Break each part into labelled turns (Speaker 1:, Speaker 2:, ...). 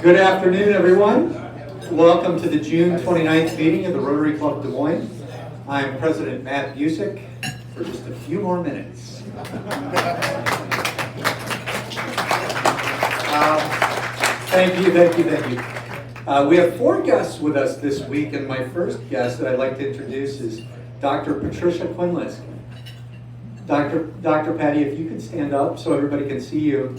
Speaker 1: Good afternoon, everyone. Welcome to the June 29th meeting of the Rotary Club Des Moines. I'm President Matt Busick for just a few more minutes. Thank you. We have 4 guests with us this week, and my first guest that I'd like to introduce is Dr. Patricia Quinlisk. Dr. Patty, if you could stand up so everybody can see you.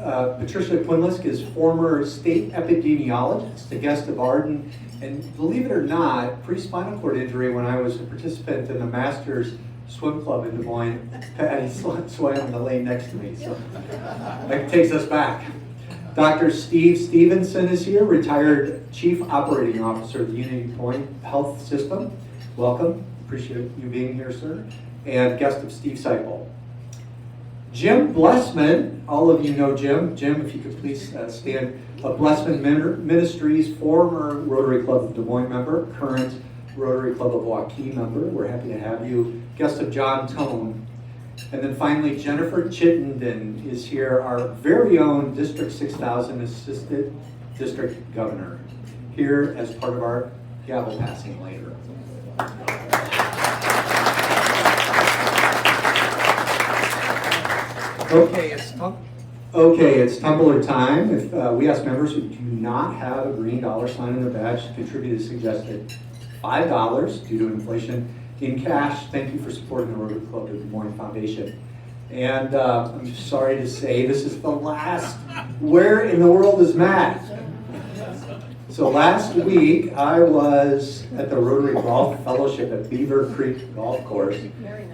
Speaker 1: Patricia Quinlisk is former state epidemiologist, a guest of Arden, and believe it or not, pre-spinal cord injury when I was a participant in the Masters Swim Club in Des Moines. Patty swam in the lane next to me, so that takes us back. Dr. Steve Stevenson is here, retired Chief Operating Officer of the Unity Point Health System. Welcome, appreciate you being here, sir. And guest of Steve Seipel. Jim Blessman, all of you know Jim. Jim, if you could please stand. Blessman Ministries, former Rotary Club of Des Moines member, current Rotary Club of Waukee member. We're happy to have you. Guest of John Tone. And then finally, Jennifer Chittenden is here, our very own District 6000 Assistant District Governor, here as part of our gavel passing later. Okay, it's tumbler time. If we ask members who do not have a green dollar sign on their badge to contribute a suggested $5 due to inflation in cash. Thank you for supporting the Rotary Club of Des Moines Foundation. And I'm sorry to say this is the last. Where in the world is Matt? So last week I was at the Rotary Golf Fellowship at Beaver Creek Golf Course,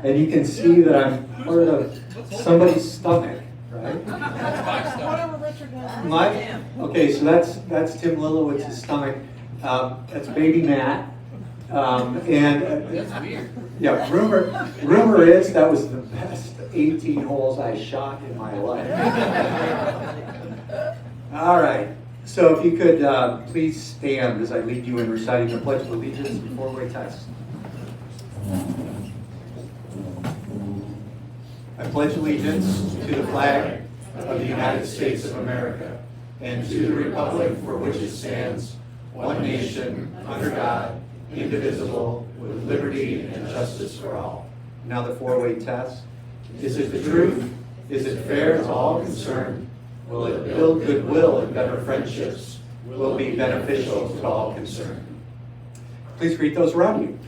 Speaker 1: and you can see that I'm part of somebody's stomach, right? Okay, so that's Tim Lilowitz's stomach. That's baby Matt.
Speaker 2: That's weird.
Speaker 1: Yeah, rumor is that was the best 18 holes I shot in my life. All right, so if you could please stand as I lead you in reciting the Pledge of Allegiance and 4-way test. I pledge allegiance to the flag of the United States of America and to the republic for which it stands, one nation, under God, indivisible, with liberty and justice for all. Now the 4-way test. Is it the truth? Is it fair to all concerned? Will it build goodwill and better friendships? Will it be beneficial to all concerned? Please greet those around you.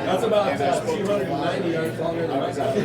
Speaker 3: That's about 290 yards longer than I got.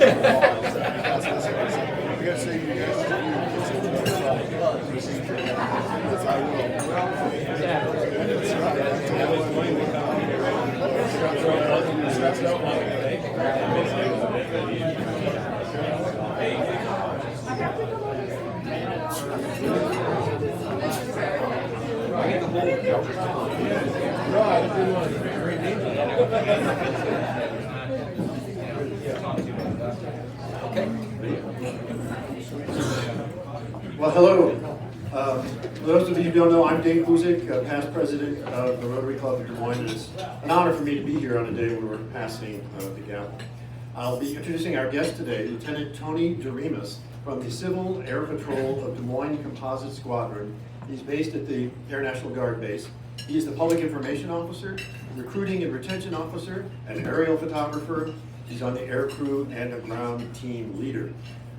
Speaker 4: Well, hello. For those of you who don't know, I'm Dave Busick, past president of the Rotary Club of Des Moines. And it's an honor for me to be here on a day where we're passing the gavel. I'll be introducing our guest today, Lieutenant Tony Doremus from the Civil Air Patrol of Des Moines Composite Squadron. He's based at the Air National Guard base. He is the Public Information Officer, Recruiting and Retention Officer, an aerial photographer. He's on the air crew and a ground team leader.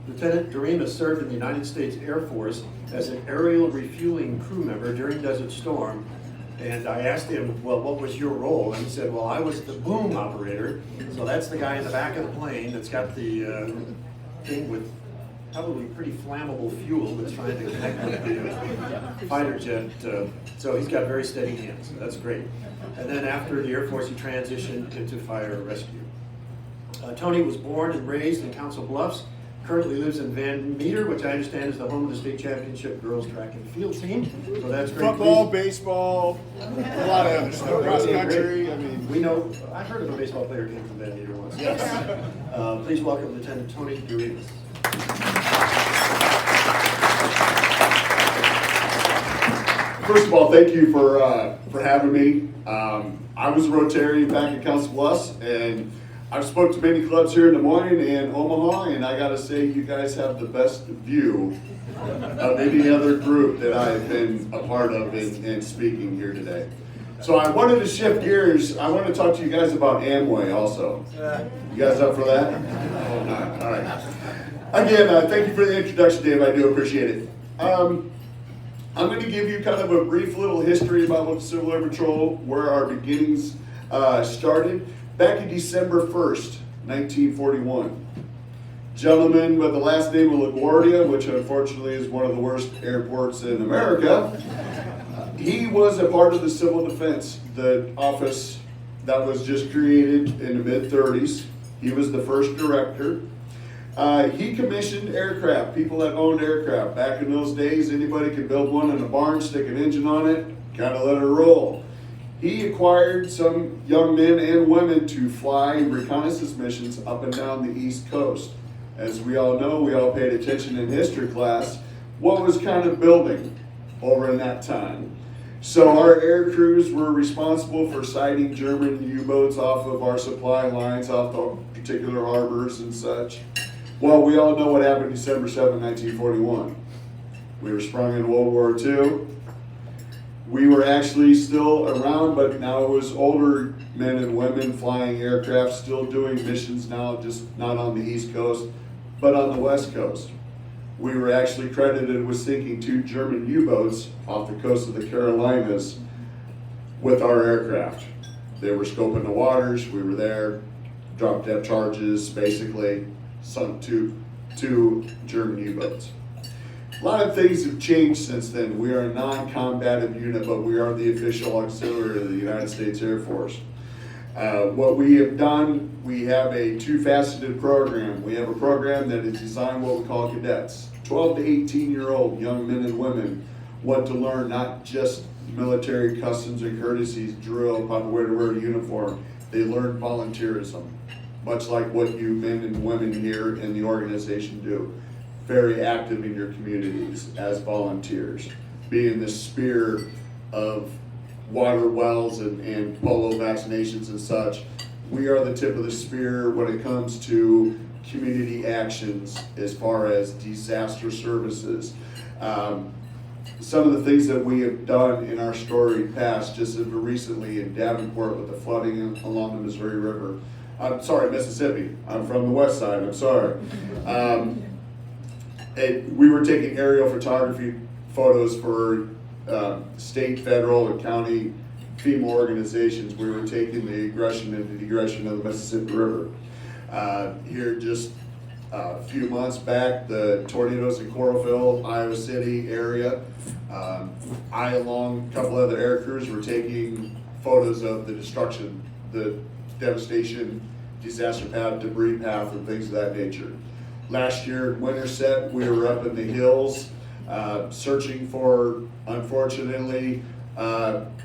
Speaker 4: Lieutenant Doremus served in the United States Air Force as an aerial refueling crew member during Desert Storm. And I asked him, well, what was your role? And he said, well, I was the boom operator. So that's the guy in the back of the plane that's got the thing with probably pretty flammable fuel that's trying to connect with the fighter jet. So he's got very steady hands. So that's great. And then after the Air Force, he transitioned into fire rescue. Tony was born and raised in Council Bluffs, currently lives in Van Meter, which I understand is the home of the state championship girls track and field team. So that's great.
Speaker 3: Football, baseball, a lot of other stuff, cross country, I mean.
Speaker 4: We know, I heard of a baseball player came from Van Meter once.
Speaker 3: Yes.
Speaker 4: Please welcome Lieutenant Tony Doritas.
Speaker 2: First of all, thank you for having me. I was a Rotarian back in Council Bluffs, and I've spoke to many clubs here in Des Moines and Omaha, and I gotta say, you guys have the best view of any other group that I've been a part of in speaking here today. So I wanted to shift gears. I want to talk to you guys about Amway also. You guys up for that? Oh, no. All right. Again, thank you for the introduction, Dave. I do appreciate it. I'm going to give you kind of a brief little history about what Civil Air Patrol, where our beginnings started. Back in December 1st, 1941, gentleman with the last name of LaGuardia, which unfortunately is one of the worst airports in America, he was a part of the Civil Defense, the office that was just created in the mid-30s. He was the first director. He commissioned aircraft, people that owned aircraft. Back in those days, anybody could build one in a barn, stick an engine on it, kind of let it roll. He acquired some young men and women to fly reconnaissance missions up and down the East Coast. As we all know, we all paid attention in history class, what was kind of building over in that time. So our air crews were responsible for sighting German U-boats off of our supply lines, off the particular harbors and such. Well, we all know what happened December 7, 1941. We were sprung in World War II. We were actually still around, but now it was older men and women flying aircraft, still doing missions now, just not on the East Coast, but on the West Coast. We were actually credited with sinking 2 German U-boats off the coast of the Carolinas with our aircraft. They were scoping the waters, we were there, dropped depth charges, basically sunk 2 German U-boats. A lot of things have changed since then. We are a non-combative unit, but we are the official auxiliary of the United States Air Force. What we have done, we have a 2-faceted program. We have a program that is designed what we call cadets. 12 to 18-year-old young men and women want to learn not just military customs and courtesies, drill, about where to wear a uniform. They learn volunteerism, much like what you men and women here in the organization do. Very active in your communities as volunteers, being the spear of water wells and polio vaccinations and such. We are the tip of the spear when it comes to community actions as far as disaster services. Some of the things that we have done in our storied past, just as recently in Davenport with the flooding along the Missouri River. I'm sorry, Mississippi. I'm from the west side, I'm sorry. We were taking aerial photography photos for state, federal, and county FEMA organizations. We were taking the aggression and the degression of the Mississippi River. Here just a few months back, the tornadoes in Coralville, Iowa City area. I, along a couple other air crews, were taking photos of the destruction, the devastation, disaster path, debris path, and things of that nature. Last year, Winterset, we were up in the hills searching for, unfortunately,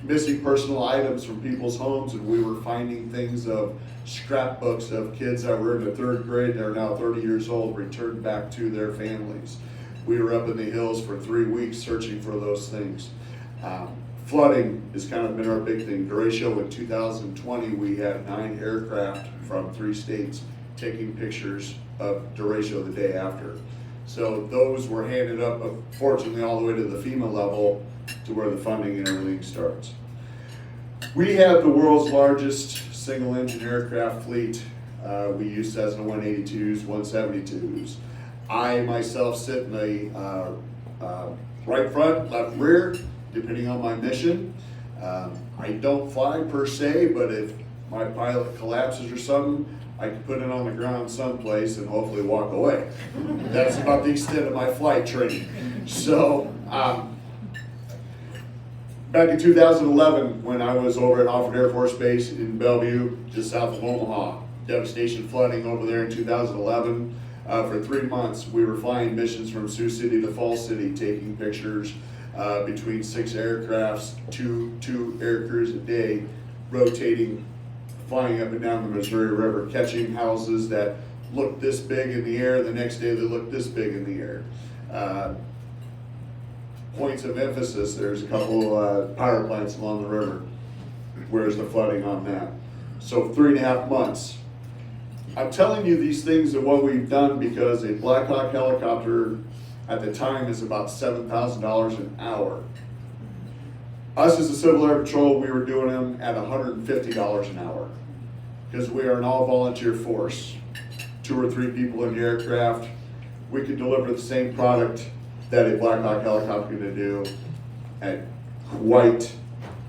Speaker 2: missing personal items from people's homes, and we were finding things of scrapbooks of kids that were in the 3rd grade that are now 30 years old, returned back to their families. We were up in the hills for 3 weeks searching for those things. Flooding has kind of been our big thing. Derecho in 2020, we had 9 aircraft from 3 states taking pictures of Derecho the day after. So those were handed up, fortunately, all the way to the FEMA level to where the funding and everything starts. We have the world's largest single-engine aircraft fleet. We use Cessna 182s, 172s. I myself sit in the right front, left rear, depending on my mission. I don't fly per se, but if my pilot collapses or something, I can put it on the ground someplace and hopefully walk away. That's about the extent of my flight training. So, back in 2011, when I was over at Offutt Air Force Base in Bellevue, just south of Omaha, devastation flooding over there in 2011. For 3 months, we were flying missions from Sioux City to Falls City, taking pictures between 6 aircrafts, two air crews a day, rotating, flying up and down the Missouri River, catching houses that looked this big in the air. The next day, they looked this big in the air. Points of emphasis, there's a couple power plants along the river. Where's the flooding on that? So 3.5 months. I'm telling you these things and what we've done because a Black Hawk helicopter at the time is about $7,000 an hour. Us as a Civil Air Patrol, we were doing them at $150 an hour because we are an all-volunteer force. 2 or 3 people in the aircraft, we could deliver the same product that a Black Hawk helicopter could do at quite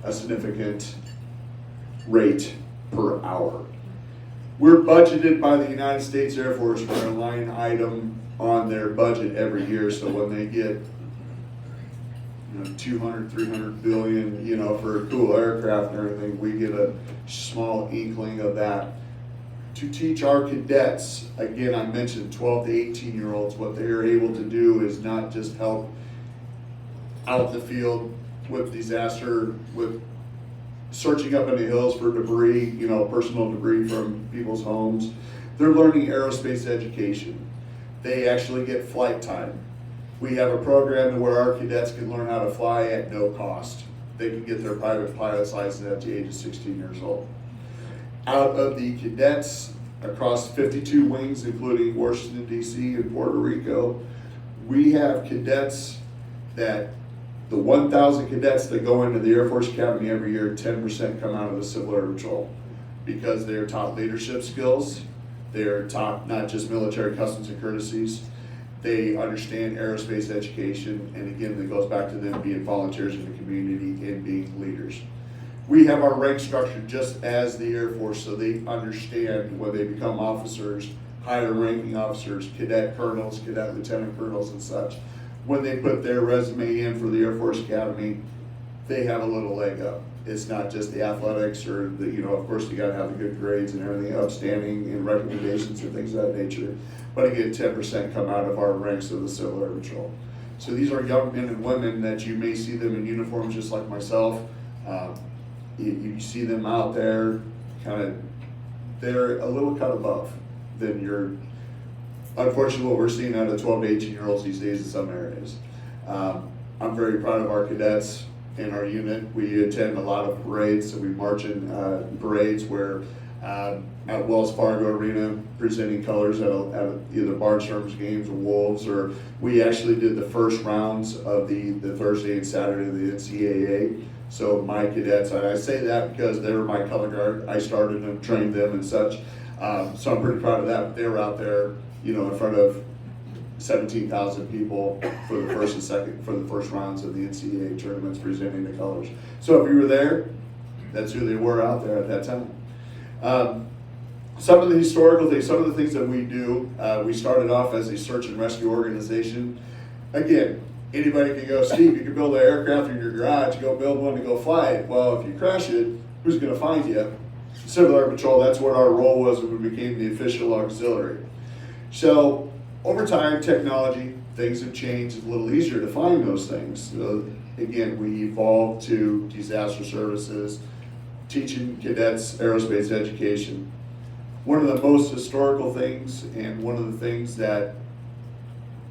Speaker 2: a significant rate per hour. We're budgeted by the United States Air Force for a line item on their budget every year, so when they get 200, 300 billion, for a cool aircraft and everything, we get a small inkling of that. To teach our cadets, again, I mentioned 12 to 18-year-olds, what they are able to do is not just help out in the field with disaster, with searching up in the hills for debris, personal debris from people's homes. They're learning aerospace education. They actually get flight time. We have a program where our cadets can learn how to fly at no cost. They can get their private pilot's license at the age of 16 years old. Out of the cadets across 52 wings, including Washington, D.C. and Puerto Rico, we have cadets that the 1,000 cadets that go into the Air Force Academy every year, 10% come out of the Civil Air Patrol because they're taught leadership skills. They're taught not just military customs and courtesies. They understand aerospace education, and again, it goes back to them being volunteers in the community and being leaders. We have our rank structure just as the Air Force, so they understand when they become officers, higher ranking officers, cadet colonels, cadet lieutenant colonels and such. When they put their resume in for the Air Force Academy, they have a little leg up. It's not just the athletics or of course you gotta have the good grades and everything, outstanding and recommendations and things of that nature. But again, 10% come out of our ranks of the Civil Air Patrol. So these are young men and women that you may see them in uniforms just like myself. You see them out there, they're a little cut above than your, unfortunately what we're seeing out of 12 to 18-year-olds these days in some areas. I'm very proud of our cadets in our unit. We attend a lot of parades, so we march in parades where at Wells Fargo Arena presenting colors at either Barnstorms games or Wolves, or we actually did the first rounds of the Thursday and Saturday of the NCAA. So my cadets, and I say that because they were my color guard. I started and trained them and such. So I'm pretty proud of that. They were out there, in front of 17,000 people for the first and second, for the first rounds of the NCAA tournaments presenting the colors. So if you were there, that's who they were out there at that time. Some of the historical things, some of the things that we do, we started off as a search and rescue organization. Again, anybody can go, Steve, you can build an aircraft in your garage, go build one to go fly it. Well, if you crash it, who's gonna find you? Civil Air Patrol, that's what our role was when we became the official auxiliary. So over time, technology, things have changed. It's a little easier to find those things. So again, we evolved to disaster services, teaching cadets aerospace education. One of the most historical things and one of the things that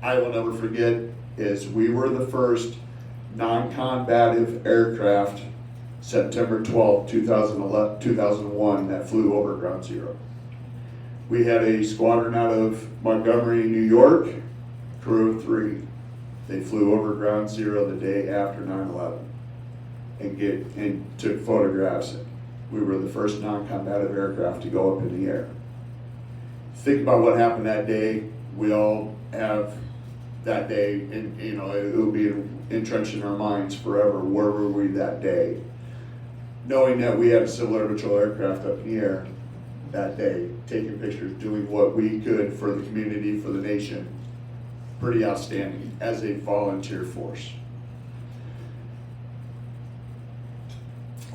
Speaker 2: I will never forget is we were the first non-combative aircraft September 12, 2001 that flew over Ground Zero. We had a squadron out of Montgomery, New York, crew of 3. They flew over Ground Zero the day after 9/11 and took photographs. We were the first non-combative aircraft to go up in the air. Think about what happened that day. We all have that day, and it will be entrenched in our minds forever. Where were we that day? Knowing that we had a Civil Air Patrol aircraft up in the air that day, taking pictures, doing what we could for the community, for the nation. Pretty outstanding as a volunteer force.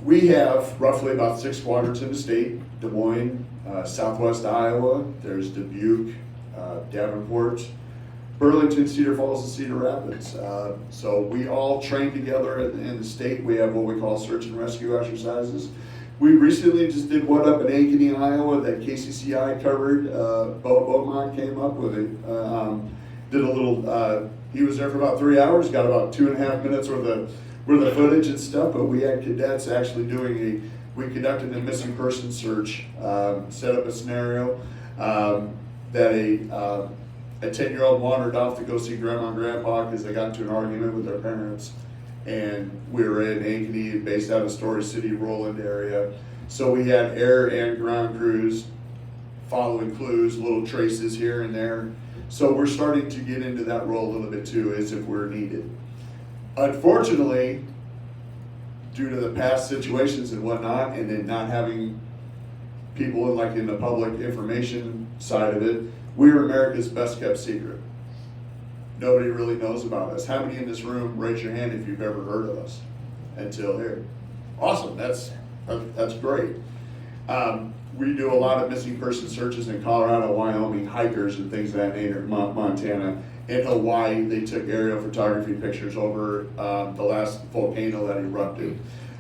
Speaker 2: We have roughly about 6 squadrons in the state: Des Moines, Southwest Iowa, there's Dubuque, Davenport, Burlington, Cedar Falls, and Cedar Rapids. So we all train together in the state. We have what we call search and rescue exercises. We recently just did one up in Ankeny, Iowa that KCCI covered. Beaumont came up with it. Did a little, he was there for about 3 hours, got about 2.5 minutes worth of footage and stuff, but we had cadets actually we conducted a missing person search, set up a scenario that a 10-year-old wandered off to go see grandma and grandpa because they got into an argument with their parents. And we were in Ankeny, based out of Story City, Roland area. So we had air and ground crews following clues, little traces here and there. So we're starting to get into that role a little bit too, as if we're needed. Unfortunately, due to the past situations and whatnot, and then not having people in the public information side of it, we're America's best kept secret. Nobody really knows about us. How many in this room, raise your hand if you've ever heard of us until here? Awesome, that's great. We do a lot of missing person searches in Colorado, Wyoming, hikers and things of that nature, Montana. In Hawaii, they took aerial photography pictures over the last volcano that erupted.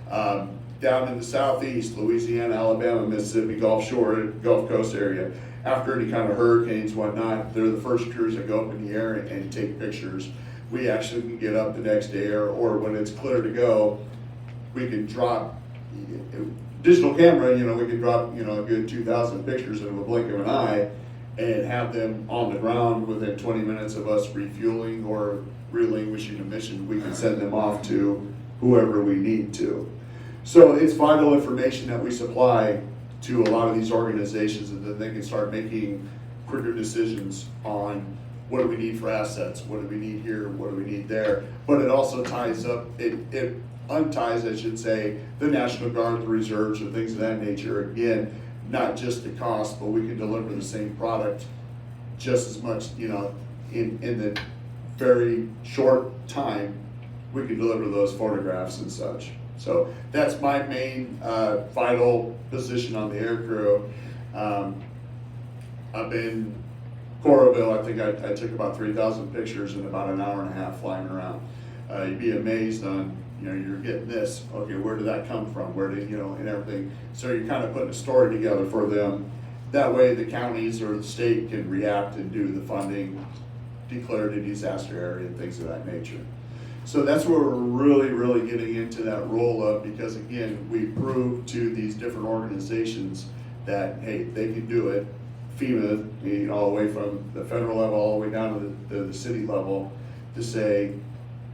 Speaker 2: Down in the southeast, Louisiana, Alabama, Mississippi, Gulf Coast area, after any kind of hurricanes, whatnot, they're the first crews that go up in the air and take pictures. We actually can get up the next day, or when it's clear to go, we can drop digital camera. We can drop a good 2,000 pictures in a blink of an eye, and have them on the ground within 20 minutes of us refueling or relinquishing a mission. We can send them off to whoever we need to. So it's vital information that we supply to a lot of these organizations, and then they can start making quicker decisions on what do we need for assets, what do we need here, what do we need there. But it also ties up, it unties, I should say, the National Guard, the reserves, and things of that nature. Again, not just the cost, but we can deliver the same product just as much, in the very short time, we can deliver those photographs and such. So that's my main vital position on the air crew. Up in Coroville, I think I took about 3,000 pictures in about an hour and a half flying around. You'd be amazed on, you're getting this, okay, where did that come from? Where did, and everything. So you're kind of putting a story together for them. That way the counties or the state can react and do the funding, declare it a disaster area and things of that nature. So that's where we're really, really getting into that role of, because again, we prove to these different organizations that, hey, they can do it. FEMA, all the way from the federal level all the way down to the city level, to say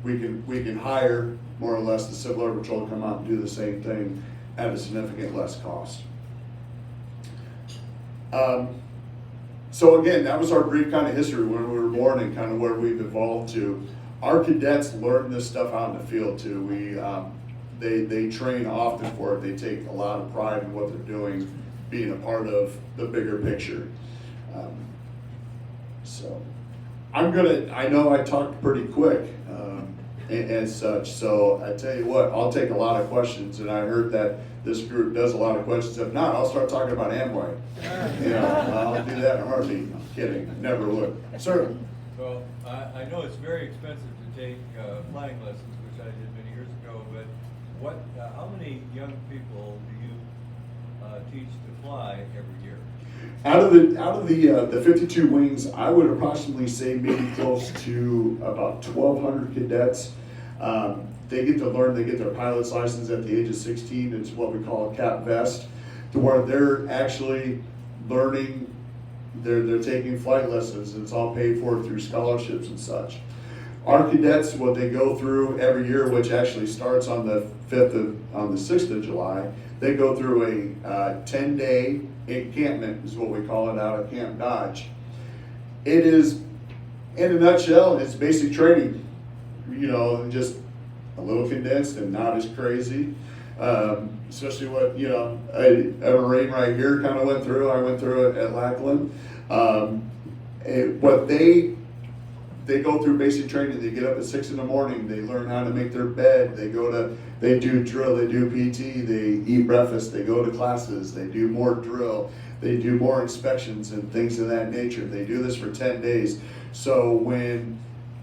Speaker 2: we can hire more or less the Civil Air Patrol to come out and do the same thing at a significant less cost. So again, that was our brief kind of history when we were born and kind of where we've evolved to. Our cadets learn this stuff out in the field too. They train often for it. They take a lot of pride in what they're doing, being a part of the bigger picture. So I know I talked pretty quick and such, so I tell you what, I'll take a lot of questions, and I heard that this group does a lot of questions. If not, I'll start talking about Amway. I'll do that in a heartbeat. I'm kidding, never would. Sir?
Speaker 5: Well, I know it's very expensive to take flying lessons, which I did many years ago, but how many young people do you teach to fly every year?
Speaker 2: Out of the 52 wings, I would approximately say maybe close to about 1,200 cadets. They get to learn, they get their pilot's license at the age of 16. It's what we call a cap vest, to where they're actually learning, they're taking flight lessons, and it's all paid for through scholarships and such. Our cadets, what they go through every year, which actually starts on the 6th of July, they go through a 10-day encampment, is what we call it, out of Camp Dodge. It is, in a nutshell, it's basic training, just a little condensed and not as crazy. Especially what, a Marine right here kind of went through. I went through it at Lackland. What they they go through basic training. They get up at 6 in the morning. They learn how to make their bed. They do drill. They do PT. They eat breakfast. They go to classes. They do more drill. They do more inspections and things of that nature. They do this for 10 days. So when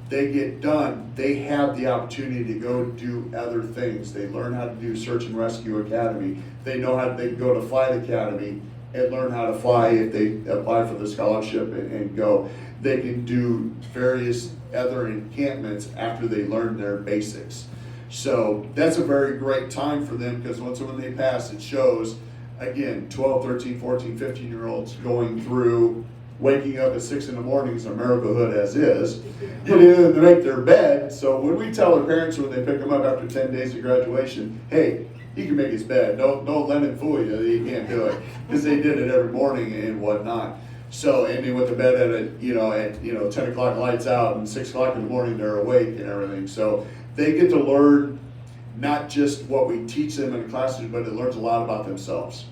Speaker 2: they get done, they have the opportunity to go do other things. They learn how to do Search and Rescue Academy. They know how they go to Flight Academy and learn how to fly if they apply for the scholarship and go. They can do various other encampments after they learn their basics. So that's a very great time for them, because once when they pass, it shows, again, 12, 13, 14, 15-year-olds going through, waking up at 6 in the morning is a miracle hood as is, getting them to make their bed. So when we tell our parents when they pick them up after 10 days of graduation, hey, he can make his bed. Don't let him fool you that he can't do it, because they did it every morning and whatnot. So, and they went to bed at 10 o'clock lights out, and 6 o'clock in the morning they're awake and everything. So they get to learn not just what we teach them in the classroom, but it learns a lot about themselves.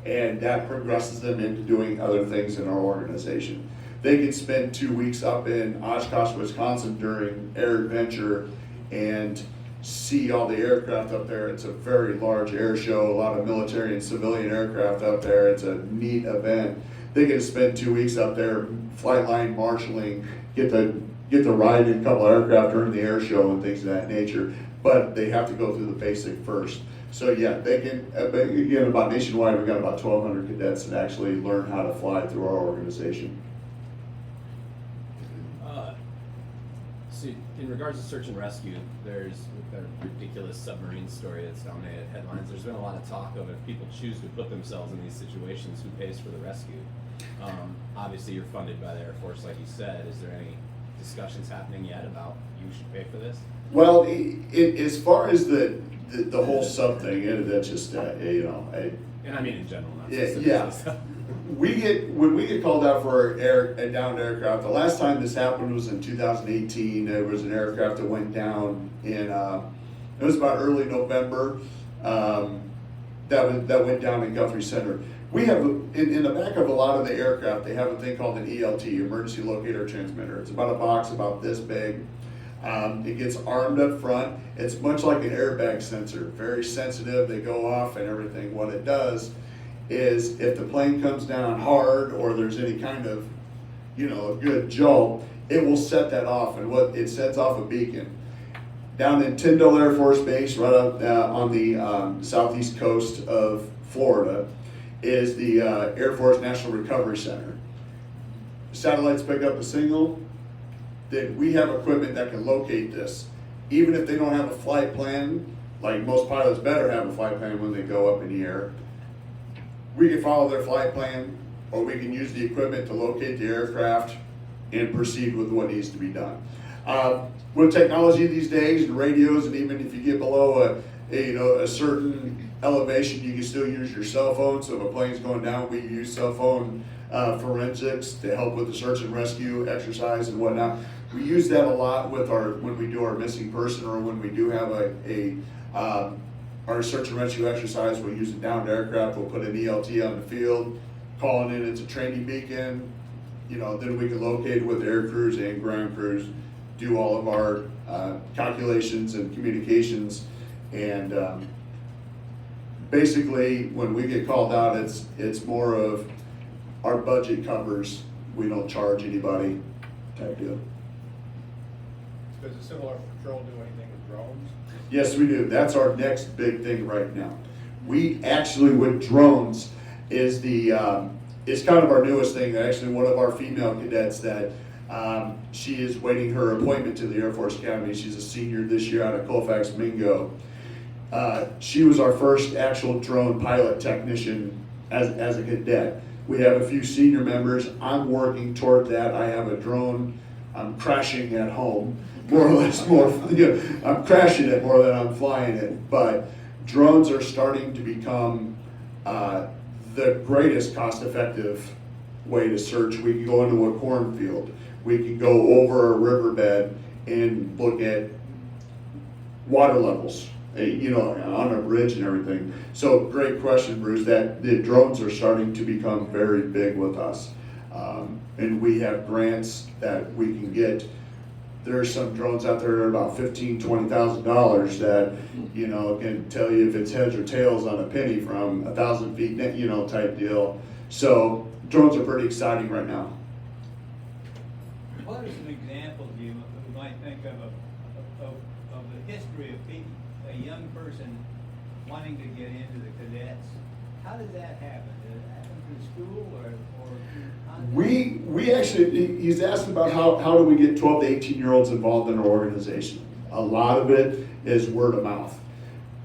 Speaker 2: And that progresses them into doing other things in our organization. They can spend 2 weeks up in Oshkosh, Wisconsin during Air Adventure and see all the aircraft up there. It's a very large air show, a lot of military and civilian aircraft up there. It's a neat event. They get to spend 2 weeks up there, flight line marshaling, get to ride in a couple of aircraft during the air show and things of that nature. But they have to go through the basic first. So yeah, they can, again, about nationwide, we've got about 1,200 cadets that actually learn how to fly through our organization.
Speaker 6: So in regards to search and rescue, there's a ridiculous submarine story that's dominated headlines. There's been a lot of talk of, if people choose to put themselves in these situations, who pays for the rescue? Obviously you're funded by the Air Force, like you said. Is there any discussions happening yet about you should pay for this?
Speaker 2: Well, as far as the whole sub thing, that's just,
Speaker 6: And I mean in general, not
Speaker 2: yeah. When we get called out for a downed aircraft, the last time this happened was in 2018. There was an aircraft that went down in, it was about early November, that went down in Guthrie Center. We have, in the back of a lot of the aircraft, they have a thing called an ELT, Emergency Locator Transmitter. It's about a box about this big. It gets armed up front. It's much like an airbag sensor, very sensitive. They go off and everything. What it does is, if the plane comes down hard or there's any kind of, a good jolt, it will set that off. And what it sets off a beacon. Down in Tyndall Air Force Base, right up on the southeast coast of Florida, is the Air Force National Recovery Center. Satellites pick up a signal. That we have equipment that can locate this. Even if they don't have a flight plan, like most pilots better have a flight plan when they go up in the air, we can follow their flight plan, or we can use the equipment to locate the aircraft and proceed with what needs to be done. With technology these days, and radios, and even if you get below a certain elevation, you can still use your cell phone. So if a plane's going down, we use cell phone forensics to help with the search and rescue exercise and whatnot. We use that a lot with when we do our missing person, or when we do have our search and rescue exercise. We'll use a downed aircraft. We'll put an ELT on the field, calling in. It's a training beacon. Then we can locate it with air crews and ground crews, do all of our calculations and communications, and basically when we get called out, it's more of our budget covers. We don't charge anybody type deal.
Speaker 3: Does the Civil Air Patrol do anything with drones?
Speaker 2: Yes, we do. That's our next big thing right now. We actually, with drones, is it's kind of our newest thing. Actually, one of our female cadets that she is waiting her appointment to the Air Force Academy. She's a senior this year out of Colfax Mingo. She was our first actual drone pilot technician as a cadet. We have a few senior members. I'm working toward that. I have a drone. I'm crashing at home, more or less. I'm crashing it more than I'm flying it. But drones are starting to become the greatest cost-effective way to search. We can go into a cornfield. We can go over a riverbed and look at water levels, on a bridge and everything. So great question, Bruce. That the drones are starting to become very big with us. And we have grants that we can get There's some drones out there that are about $15,000-$20,000 that, you know, can tell you if it's heads or tails on a penny from 1,000 feet, you know, type deal. So drones are pretty exciting right now.
Speaker 5: What are some examples you might think of the history of people, a young person wanting to get into the cadets? How does that happen? Does it happen through school or through contact?
Speaker 2: We actually, he's asked about how do we get 12 to 18-year-olds involved in our organization. A lot of it is word of mouth.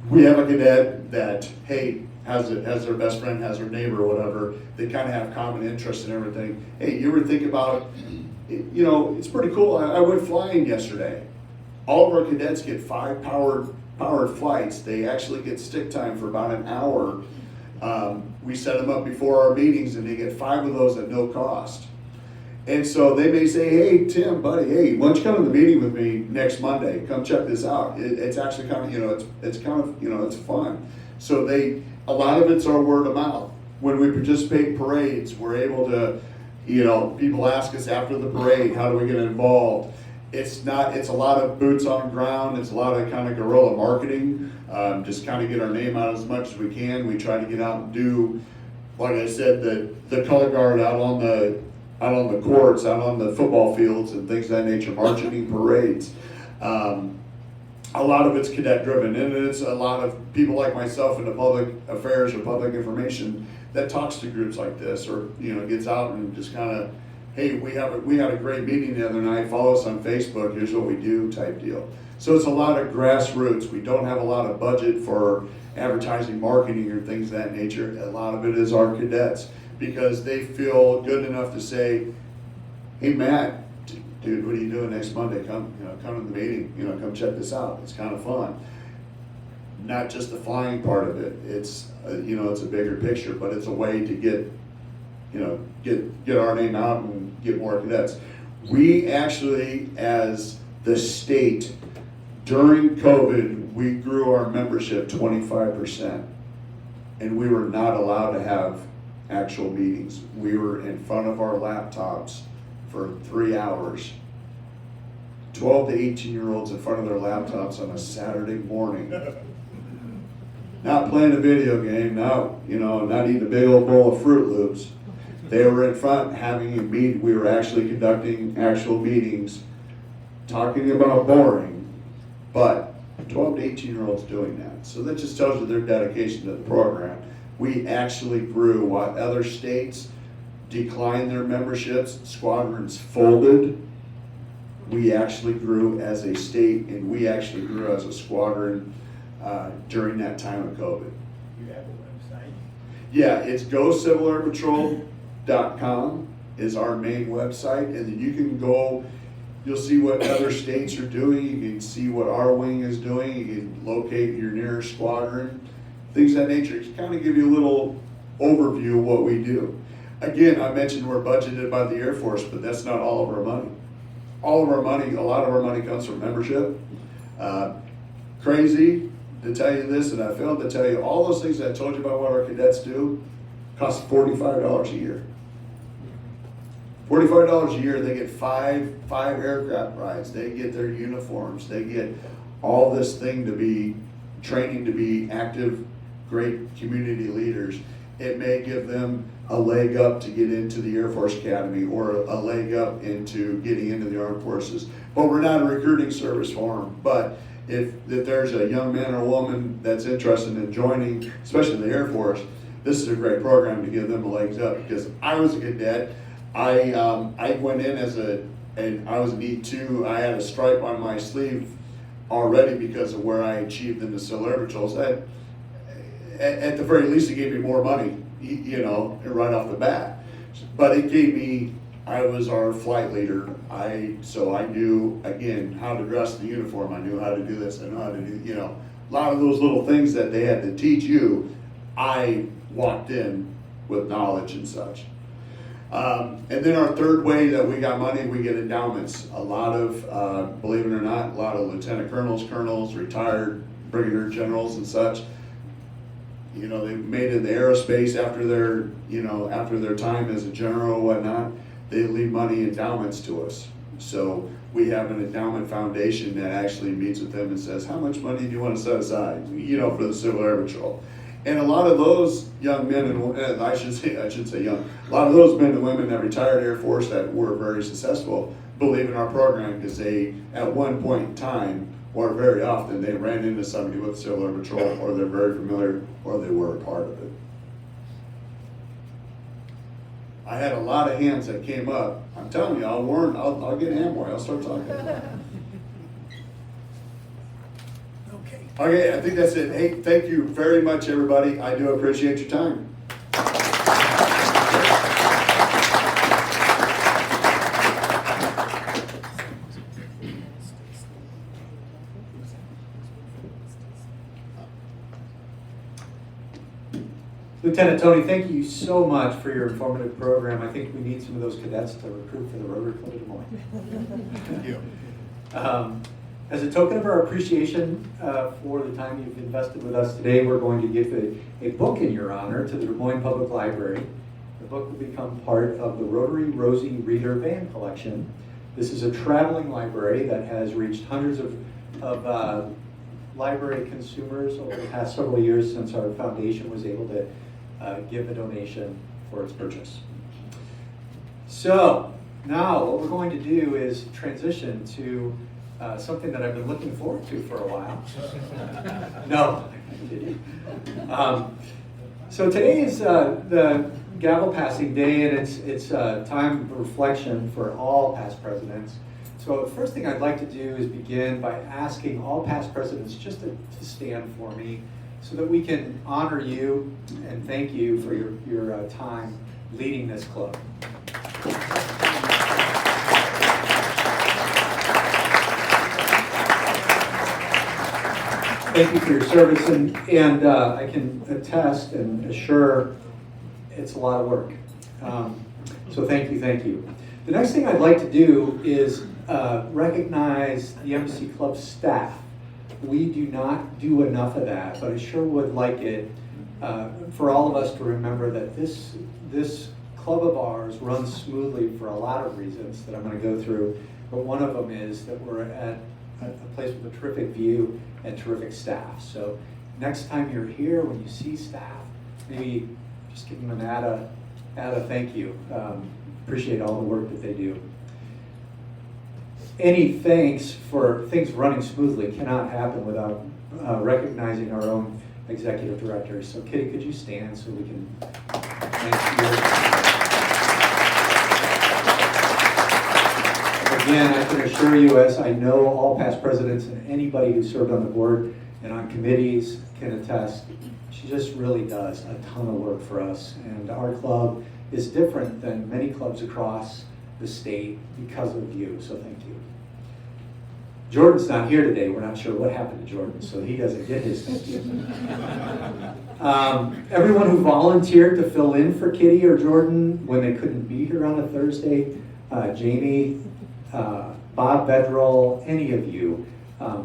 Speaker 2: We have a cadet that, hey, has their best friend, has their neighbor or whatever. They kind of have common interests and everything. Hey, you ever think about, you know, it's pretty cool. I went flying yesterday. All of our cadets get 5 powered flights. They actually get stick time for about an hour. We set them up before our meetings and they get 5 of those at no cost. And so they may say, hey, Tim, buddy, hey, why don't you come to the meeting with me next Monday? Come check this out. It's actually kind of, you know, it's kind of, you know, it's fun. So a lot of it's our word of mouth. When we participate in parades, we're able to, you know, people ask us after the parade, how do we get involved? It's a lot of boots on the ground. It's a lot of kind of guerrilla marketing. Just kind of get our name out as much as we can. We try to get out and do, like I said, the color guard out on the courts, out on the football fields and things of that nature, marching parades. A lot of it's cadet driven, and it's a lot of people like myself in the public affairs or public information that talks to groups like this, or, you know, gets out and just kind of, hey, we had a great meeting the other night, follow us on Facebook, here's what we do type deal. So it's a lot of grassroots. We don't have a lot of budget for advertising, marketing, or things of that nature. A lot of it is our cadets, because they feel good enough to say, hey, Matt, dude, what are you doing next Monday? Come to the meeting, come check this out. It's kind of fun. Not just the flying part of it. It's, it's a bigger picture, but it's a way to get our name out and get more cadets. We actually, as the state, during COVID, we grew our membership 25%, and we were not allowed to have actual meetings. We were in front of our laptops for 3 hours. 12 to 18-year-olds in front of their laptops on a Saturday morning. Not playing a video game, not eating a big old bowl of Fruit Loops. They were in front having a meeting. We were actually conducting actual meetings, talking about boring, but 12 to 18-year-olds doing that. So that just tells you their dedication to the program. We actually grew while other states declined their memberships, squadrons folded. We actually grew as a state, and we actually grew as a squadron during that time of COVID.
Speaker 5: You have a website?
Speaker 2: Yeah, it's GoCivilAirPatrol.com is our main website, and then you can go, you'll see what other states are doing, you can see what our wing is doing, you can locate your nearest squadron, things of that nature. Just kind of give you a little overview of what we do. Again, I mentioned we're budgeted by the Air Force, but that's not all of our money. All of our money, a lot of our money comes from membership. Crazy to tell you this, and I failed to tell you, all those things that I told you about what our cadets do cost $45 a year. $45 a year, they get five aircraft rides, they get their uniforms, they get all this thing to be training to be active, great community leaders. It may give them a leg up to get into the Air Force Academy, or a leg up into getting into the Armed Forces. But we're not a recruiting service for them. But if there's a young man or woman that's interested in joining, especially the Air Force, this is a great program to give them a legs up. Because I was a cadet, I went in and I was an E2. I had a stripe on my sleeve already because of where I achieved in the Civil Air Patrols. At the very least, it gave me more money, right off the bat. But it gave me, I was our flight leader. So I knew, again, how to dress the uniform. I knew how to do this. I knew how to do, a lot of those little things that they had to teach you. I walked in with knowledge and such. And then our third way that we got money, we get endowments. A lot of, believe it or not, a lot of lieutenant colonels, retired brigadier generals and such. They made it in the aerospace after their time as a general or whatnot. They leave money endowments to us. So we have an endowment foundation that actually meets with them and says, how much money do you want to set aside, for the Civil Air Patrol? And a lot of those young men and I shouldn't say young, a lot of those men and women that retired Air Force that were very successful believe in our program because they, at one point in time, or very often, they ran into somebody with the Civil Air Patrol, or they're very familiar, or they were a part of it. I had a lot of hands that came up. I'm telling you, I'll get Amway, I'll start talking. Okay, I think that's it. Hey, thank you very much, everybody. I do appreciate your time.
Speaker 1: Lieutenant Tony, thank you so much for your informative program. I think we need some of those cadets to recruit for the Rotary Club of Des Moines.
Speaker 3: Thank you.
Speaker 1: As a token of our appreciation for the time you've invested with us today, we're going to give a book in your honor to the Des Moines Public Library. The book will become part of the Rotary Rosie Reader Van Collection. This is a traveling library that has reached hundreds of library consumers over the past several years since our foundation was able to give a donation for its purchase. So now what we're going to do is transition to something that I've been looking forward to for a while. No, I'm kidding. So today is the gavel passing day, and it's a time of reflection for all past presidents. So the first thing I'd like to do is begin by asking all past presidents just to stand for me so that we can honor you and thank you for your time leading this club. Thank you for your service, and I can attest and assure it's a lot of work. So thank you. The next thing I'd like to do is recognize the Embassy Club staff. We do not do enough of that, but I sure would like it for all of us to remember that this club of ours runs smoothly for a lot of reasons that I'm going to go through, but one of them is that we're at a place with a terrific view and terrific staff. So next time you're here, when you see staff, maybe just give them an add a thank you. Appreciate all the work that they do. Any thanks for things running smoothly cannot happen without recognizing our own executive directors. So Kitty, could you stand so we can thank you? Again, I can assure you, as I know all past presidents and anybody who served on the board and on committees can attest, she just really does a ton of work for us. And our club is different than many clubs across the state because of you, so thank you. Jordan's not here today. We're not sure what happened to Jordan, so he doesn't get his thank you. Everyone who volunteered to fill in for Kitty or Jordan when they couldn't be here on a Thursday, Jamie, Bob Bedrell, any of you,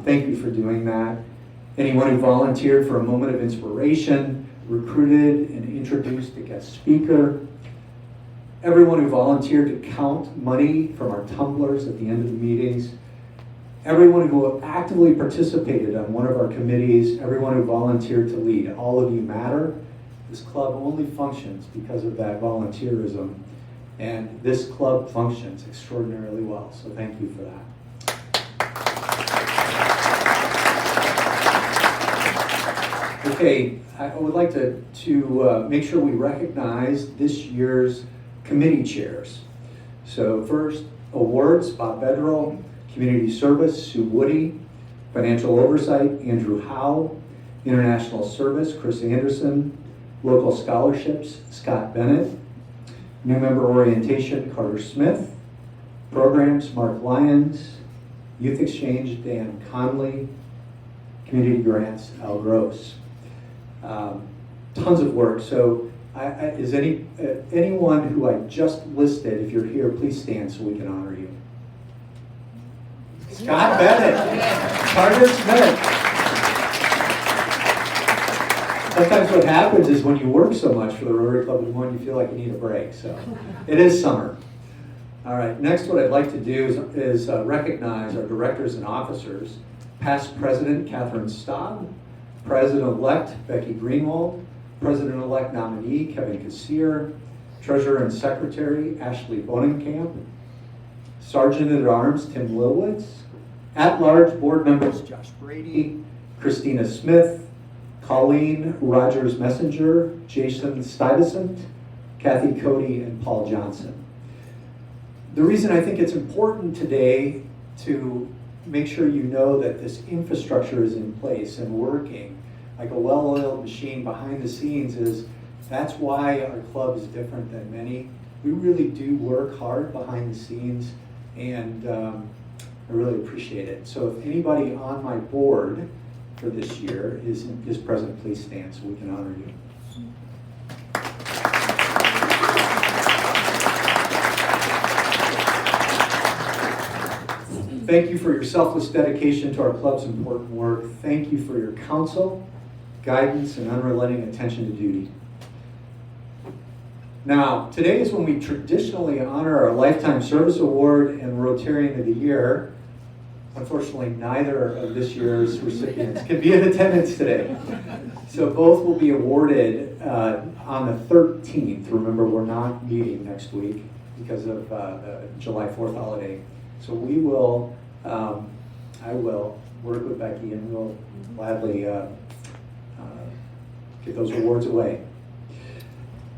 Speaker 1: thank you for doing that. Anyone who volunteered for a moment of inspiration, recruited and introduced a guest speaker. Everyone who volunteered to count money from our tumblers at the end of the meetings. Everyone who actively participated on one of our committees, everyone who volunteered to lead. All of you matter. This club only functions because of that volunteerism. And this club functions extraordinarily well, so thank you for that. Okay, I would like to make sure we recognize this year's committee chairs. So first, awards, Bob Bedrell, Community Service, Sue Woody, Financial Oversight, Andrew Howe, International Service, Chris Anderson, Local Scholarships, Scott Bennett, New Member Orientation, Carter Smith, Programs, Mark Lyons, Youth Exchange, Dan Conley, Community Grants, Al Gross. Tons of work. So is anyone who I just listed, if you're here, please stand so we can honor you. Scott Bennett, Carter Smith. Sometimes what happens is when you work so much for the Rotary Club of Des Moines, you feel like you need a break. So it is summer. All right, next what I'd like to do is recognize our directors and officers. Past President Catherine Staub, President-elect Becky Greenwald, President-elect nominee Kevin Kassier, Treasurer and Secretary Ashley Bonenkamp, Sergeant-at-Arms Tim Lilwitz, at-large board members Josh Brady, Christina Smith, Colleen Rogers Messenger, Jason Stuyvesant, Kathy Cody, and Paul Johnson. The reason I think it's important today to make sure you know that this infrastructure is in place and working like a well-oiled machine behind the scenes is that's why our club is different than many. We really do work hard behind the scenes, and I really appreciate it. So if anybody on my board for this year is present, please stand so we can honor you. Thank you for your selfless dedication to our club's important work. Thank you for your counsel, guidance, and unrelenting attention to duty. Now, today is when we traditionally honor our Lifetime Service Award and Rotarian of the Year. Unfortunately, neither of this year's recipients can be in attendance today. So both will be awarded on the 13th. Remember, we're not meeting next week because of the July 4th holiday. So we will, I will work with Becky and we'll gladly give those awards away.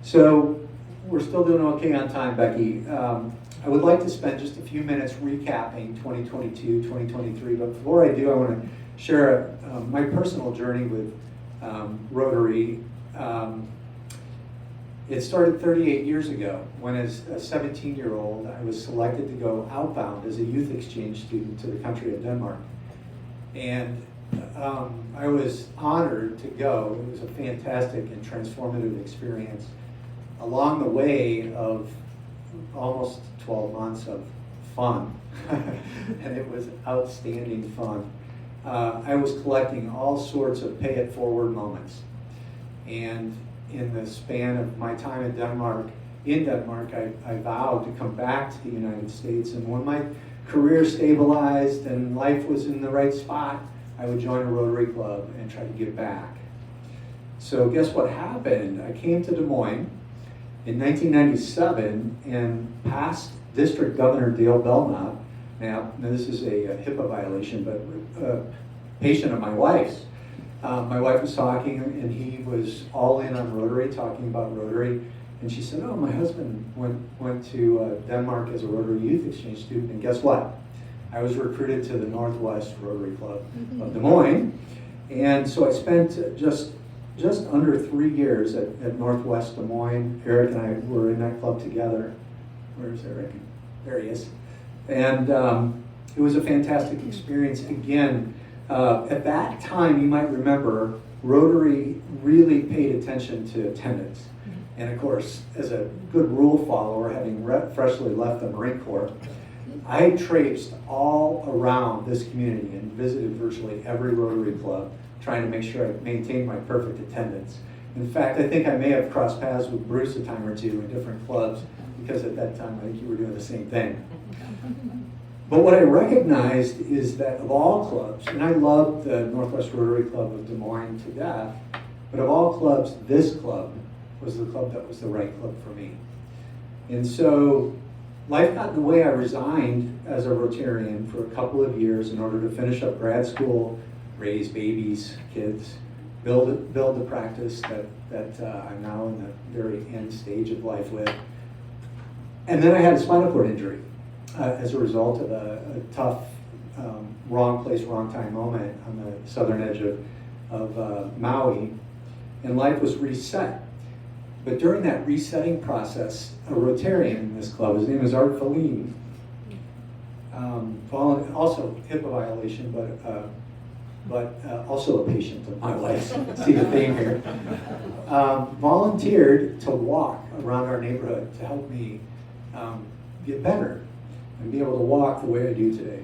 Speaker 1: So we're still doing okay on time, Becky. I would like to spend just a few minutes recapping 2022, 2023, but before I do, I want to share my personal journey with Rotary. It started 38 years ago when, as a 17-year-old, I was selected to go outbound as a youth exchange student to the country of Denmark. And I was honored to go. It was a fantastic and transformative experience. Along the way of almost 12 months of fun, and it was outstanding fun. I was collecting all sorts of pay-it-forward moments. And in the span of my time in Denmark, I vowed to come back to the United States. And when my career stabilized and life was in the right spot, I would join a Rotary Club and try to give back. So guess what happened? I came to Des Moines in 1997, and past District Governor Dale Belknap, now this is a HIPAA violation, but a patient of my wife's. My wife was talking, and he was all in on Rotary, talking about Rotary, and she said, "Oh, my husband went to Denmark as a Rotary Youth Exchange student, and guess what? I was recruited to the Northwest Rotary Club of Des Moines." And so I spent just under 3 years at Northwest Des Moines. Eric and I were in that club together. Where's Eric? There he is. And it was a fantastic experience. Again, at that time, you might remember, Rotary really paid attention to attendance. And of course, as a good rule follower, having freshly left the Marine Corps, I traipsed all around this community and visited virtually every Rotary club, trying to make sure I maintained my perfect attendance. In fact, I think I may have crossed paths with Bruce a time or two in different clubs, because at that time I think you were doing the same thing. But what I recognized is that of all clubs, and I loved the Northwest Rotary Club of Des Moines to death, but of all clubs, this club was the club that was the right club for me. And so life got in the way. I resigned as a Rotarian for a couple of years in order to finish up grad school, raise babies, kids, build the practice that I'm now in the very end stage of life with. And then I had a spinal cord injury as a result of a tough wrong place, wrong time moment on the southern edge of Maui, and life was reset. But during that resetting process, a Rotarian in this club, his name is Art Feline, also HIPAA violation, but also a patient of my wife's, see the theme here, volunteered to walk around our neighborhood to help me get better and be able to walk the way I do today.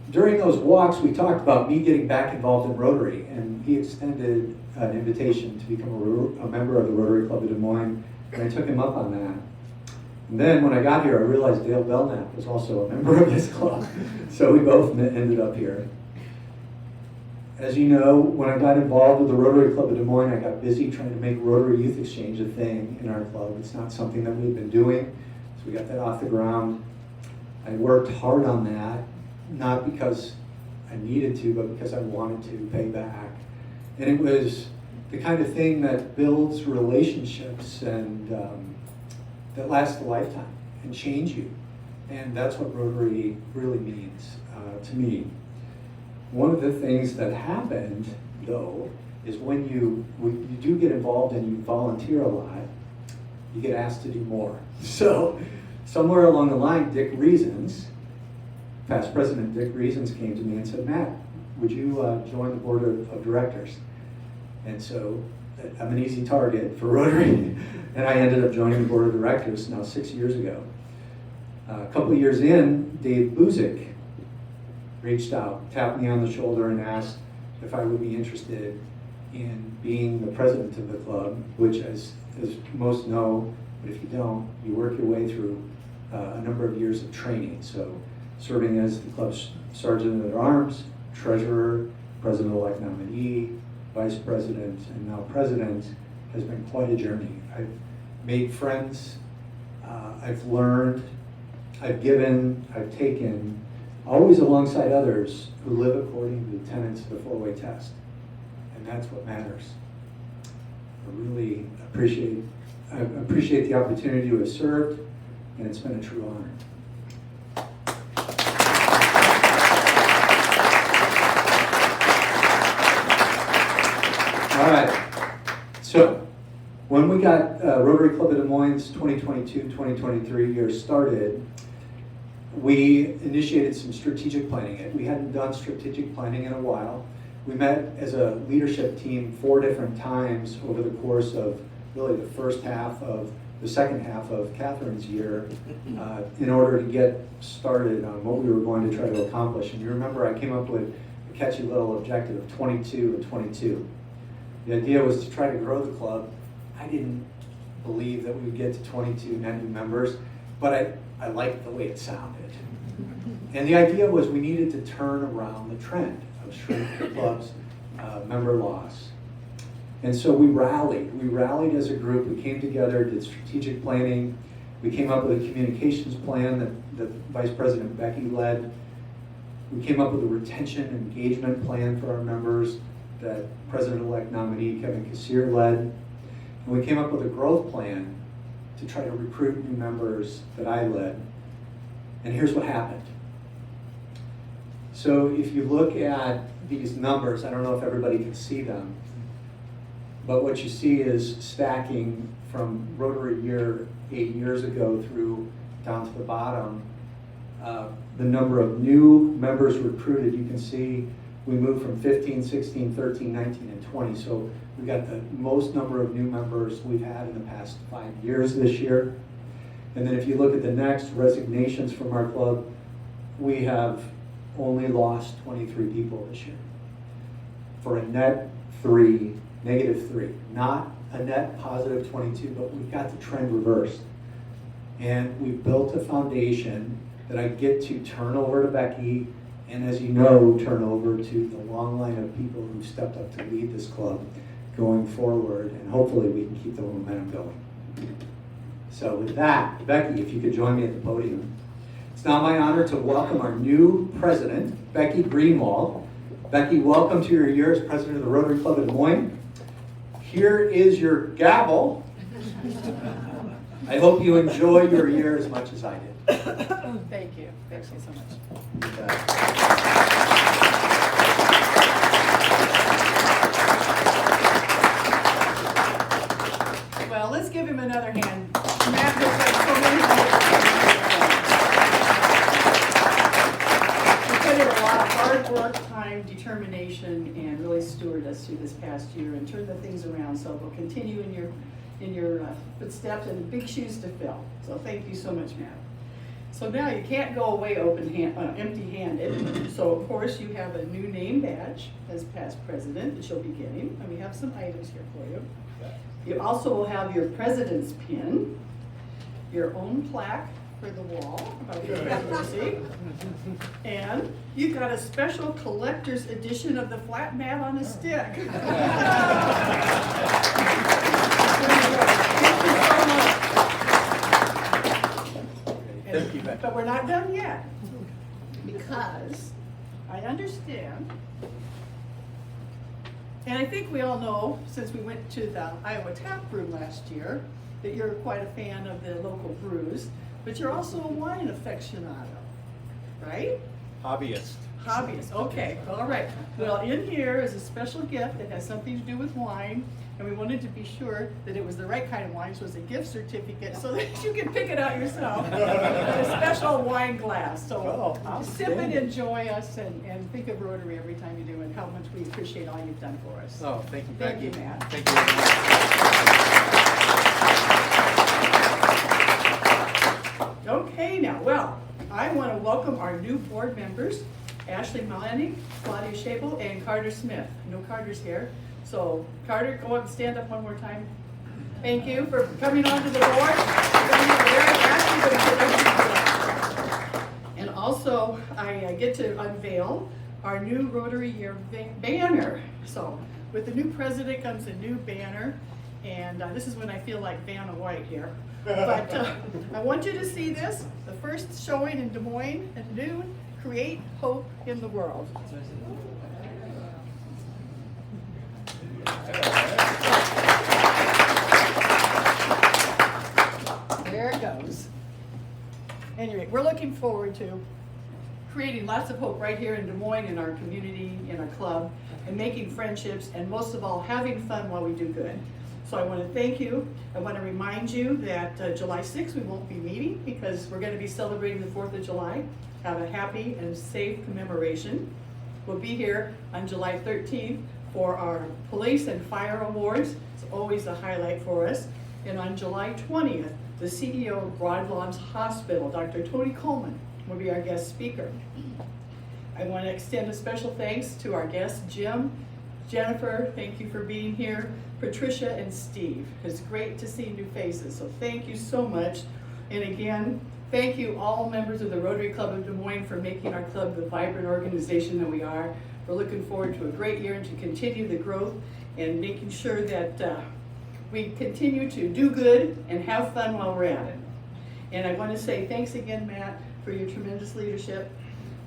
Speaker 1: During those walks, we talked about me getting back involved in Rotary, and he extended an invitation to become a member of the Rotary Club of Des Moines, and I took him up on that. And then when I got here, I realized Dale Belknap was also a member of this club. So we both ended up here. As you know, when I got involved with the Rotary Club of Des Moines, I got busy trying to make Rotary Youth Exchange a thing in our club. It's not something that we've been doing, so we got that off the ground. I worked hard on that, not because I needed to, but because I wanted to pay back. And it was the kind of thing that builds relationships and that last a lifetime and change you. And that's what Rotary really means to me. One of the things that happened, though, is when you do get involved and you volunteer a lot, you get asked to do more. So somewhere along the line, Dick Reasons, past President Dick Reasons, came to me and said, Matt, would you join the board of directors? And so I'm an easy target for Rotary, and I ended up joining the board of directors now 6 years ago. A couple of years in, Dave Buzik reached out, tapped me on the shoulder and asked if I would be interested in being the president of the club, which as most know, but if you don't, you work your way through a number of years of training. So serving as the club's sergeant at arms, treasurer, president-elect nominee, vice president, and now president has been quite a journey. I've made friends, I've learned, I've given, I've taken, always alongside others who live according to the tenets of the four-way test. And that's what matters. I really appreciate the opportunity to have served, and it's been a true honor. All right, so when we got Rotary Club of Des Moines 2022-2023 year started, we initiated some strategic planning. We hadn't done strategic planning in a while. We met as a leadership team 4 different times over the course of really the second half of Catherine's year in order to get started on what we were going to try to accomplish. And you remember I came up with a catchy little objective of 22 and 22. The idea was to try to grow the club. I didn't believe that we would get to 22 net new members, but I liked the way it sounded. And the idea was we needed to turn around the trend of shrinking the club's member loss. And so we rallied as a group. We came together, did strategic planning. We came up with a communications plan that Vice President Becky led. We came up with a retention and engagement plan for our members that President-elect nominee Kevin Kassir led. And we came up with a growth plan to try to recruit new members that I led. And here's what happened. So if you look at these numbers, I don't know if everybody can see them, but what you see is stacking from Rotary year 8 years ago through down to the bottom. The number of new members recruited, you can see we moved from 15, 16, 13, 19, and 20. So we got the most number of new members we've had in the past 5 years this year. And then if you look at the next, resignations from our club, we have only lost 23 people this year for a net -3, not a net positive 22, but we've got the trend reversed. And we've built a foundation that I get to turn over to Becky, and as you know, turn over to the long line of people who stepped up to lead this club going forward, and hopefully we can keep the momentum going. So with that, Becky, if you could join me at the podium. It's now my honor to welcome our new president, Becky Greenwald. Becky, welcome to your year as president of the Rotary Club of Des Moines. Here is your gavel. I hope you enjoy your year as much as I did.
Speaker 7: Thank you. Thank you so much. Well, let's give him another hand. Matt has done so many things. He put in a lot of hard work, time, determination, and really stewarded us through this past year and turned the things around. So we'll continue in your footsteps and big shoes to fill. So thank you so much, Matt. So now you can't go away empty-handed. So of course you have a new name badge as past president that you'll be getting, and we have some items here for you. You also will have your president's pin. your own plaque for the wall about your presidency. And you got a special collector's edition of the flat mat on a stick. Thank you so much. But we're not done yet, because I understand, and I think we all know, since we went to the Iowa Tap Room last year, that you're quite a fan of the local brews, but you're also a wine aficionado, right?
Speaker 5: Hobbyist.
Speaker 7: Hobbyist, okay, all right. Well, in here is a special gift that has something to do with wine, and we wanted to be sure that it was the right kind of wine, so it's a gift certificate so that you can pick it out yourself. A special wine glass, so sip and enjoy us, and think of Rotary every time you do, and how much we appreciate all you've done for us.
Speaker 1: Oh, thank you,
Speaker 7: Thank
Speaker 1: Becky.
Speaker 7: you, Matt.
Speaker 1: Thank you very much.
Speaker 7: Okay, now, well, I want to welcome our new board members, Ashley Malani, Claudia Schabel, and Carter Smith. No Carter's here. So Carter, go up and stand up one more time. Thank you for coming onto the board. And also, I get to unveil our new Rotary Year banner. So with the new president comes a new banner. And this is when I feel like Vanna White here. But I want you to see this, the first showing in Des Moines at noon, Create Hope in the World. There it goes. Anyway, we're looking forward to creating lots of hope right here in Des Moines, in our community, in our club, and making friendships, and most of all, having fun while we do good. So I want to thank you. I want to remind you that July 6th we won't be meeting because we're going to be celebrating the 4th of July. Have a happy and safe commemoration. We'll be here on July 13th for our police and fire awards. It's always a highlight for us. And on July 20th, the CEO of Broadlawns Hospital, Dr. Tony Coleman, will be our guest speaker. I want to extend a special thanks to our guests, Jim, Jennifer, thank you for being here, Patricia and Steve. It's great to see new faces, so thank you so much. And again, thank you all members of the Rotary Club of Des Moines for making our club the vibrant organization that we are. We're looking forward to a great year and to continue the growth and making sure that we continue to do good and have fun while we're at it. And I want to say thanks again, Matt, for your tremendous leadership,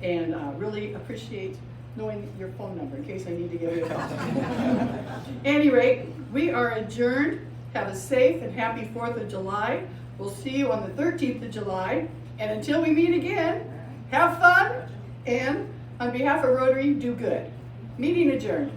Speaker 7: and really appreciate knowing your phone number in case I need to give you a call. At any rate, we are adjourned. Have a safe and happy 4th of July. We'll see you on the 13th of July. And until we meet again, have fun, and on behalf of Rotary, do good. Meeting adjourned.